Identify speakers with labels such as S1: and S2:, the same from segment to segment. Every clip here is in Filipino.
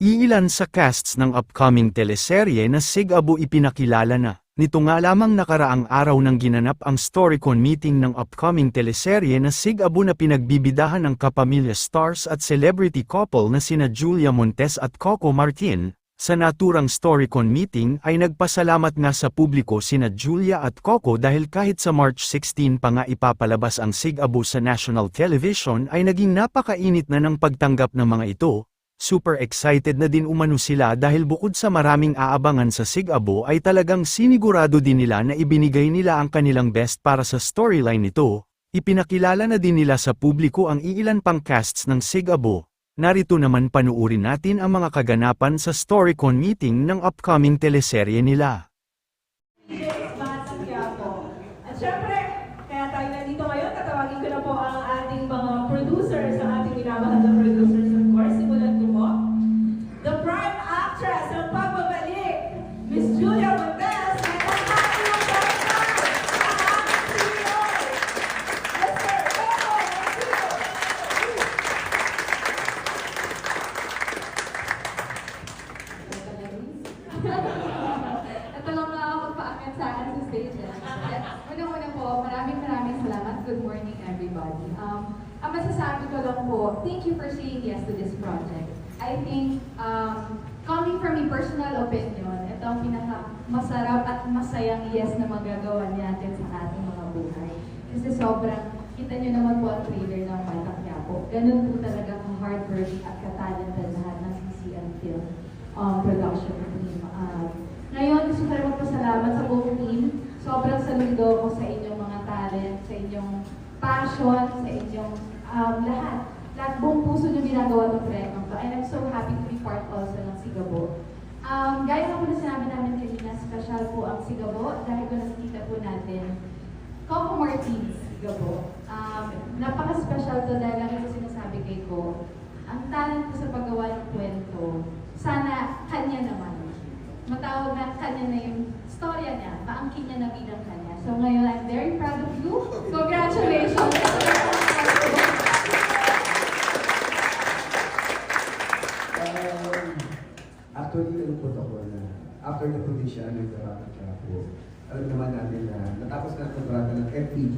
S1: Iilan sa casts ng upcoming teleserye na Sig-Abo ipinakilala na. Nito nga lamang nakaraang araw nang ginanap ang Storycon meeting ng upcoming teleserye na Sig-Abo na pinagbibidahan ng kapamilya stars at celebrity couple na sina Julia Montes at Coco Martin. Sa naturang Storycon meeting ay nagpasalamat nga sa publiko sina Julia at Coco dahil kahit sa March 16 pa nga ipapalabas ang Sig-Abo sa national television ay naging napakainit na ng pagtanggap ng mga ito. Super excited na din umano sila dahil bukod sa maraming aabangan sa Sig-Abo ay talagang sinigurado din nila na ibinigay nila ang kanilang best para sa storyline nito. Ipinakilala na din nila sa publiko ang iilan pang casts ng Sig-Abo. Narito naman panuurin natin ang mga kaganapan sa Storycon meeting ng upcoming teleserye nila.
S2: At syempre, kaya tayo nandito ngayon, tatawagin ko na po ang ating mga producers, ang ating minamahal na producers, of course, simulan ko po. The prime actress ng pagbabalik, Miss Julia Montes, at ang ating partner, ang ating CEO, Mr. Coco
S3: Ito lang na ako magpa-akit sa akin sa stage. Una-una po, maraming salamat. Good morning, everybody. Ang masasabi ko lang po, thank you for saying yes to this project. I think, coming from a personal opinion, ito ang pinaka-masarap at masayang yes na magagawa natin sa ating mga buhay. Kasi sobrang, kita nyo naman po ang trailer ng Bata Quiapo. Ganun po talaga ka-hardworking at ka-talented lahat ng CCN Film production team. Ngayon, gusto ko rin magpasalamat sa buong team. Sobrang saludo ko sa inyong mga talent, sa inyong passion, sa inyong lahat. Lahat buong puso nyo ginagawa ng proyektong to. And I'm so happy to be part also ng Sig-Abo. Gaya nga po na sinabi namin kanina, special po ang Sig-Abo dahil kung nakikita po natin, Coco Martin Sig-Abo. Napaka-special to dahil lang ito sinasabi kay Ko. Ang talent ko sa paggawa ng kwento, sana kanya naman. Matawag na kanya na yung storya niya, paangkin niya na bilang kanya. So ngayon, I'm very proud of you. Congratulations!
S4: Actually, nalungkot ako na after the provision ng Bata Quiapo, alam naman natin na natapos na ang kontrata ng FPJ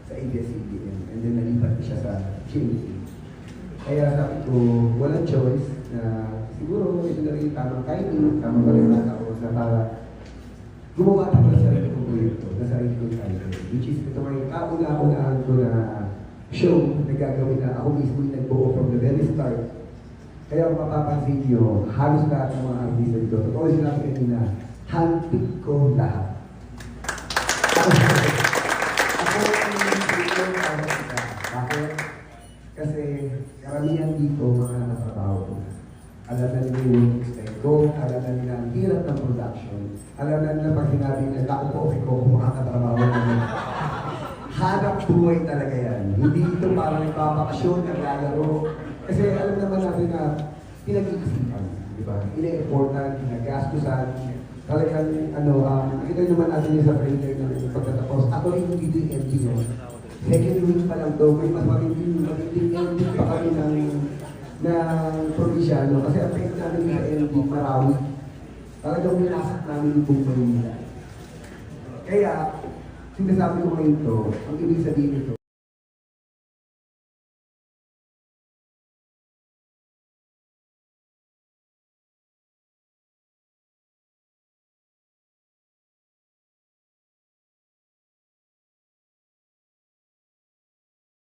S4: sa ABS-CBN and then nalipat siya sa GMA. Kaya sabi ko, walang choice na siguro ito na rin tamang timing, tamang balikan ako na para gumawa ako ng sarili kong proyekto, na sarili kong title. Which is ito may kauna-unaan ko na show na gagawin na ako mismo yung nagbuo from the very start. Kaya kung mapapansin nyo, halos lahat ng mga artista dito, totoo sinabi kanina, handpick ko lahat. Ako yung dito para kita. Bakit? Kasi karamihan dito mga nakatrabaho ko. Alam na nila yung extent ko, alam na nila ang hirap ng production, alam na nila pag sinabi nila, ako po, okay ko, kung makakatrabaho namin. Hanap buhay talaga yan. Hindi ito parang nagpapakasyon, naglalaro. Kasi alam naman natin na pinag-iisipan, di ba? Ina-important, pinag-gastusan. Talagang, nakita naman natin yung sa trailer ng pagtatapos. Ako rin yung video MD, no? Second week pa lang to, may mas magiging MD pa kami ng provinsyano. Kasi ang pwede namin sa MD, Marawi. Talagang minasak namin yung buong Manila. Kaya, sinasabi ko ngayon to, ang ibig sabihin ito,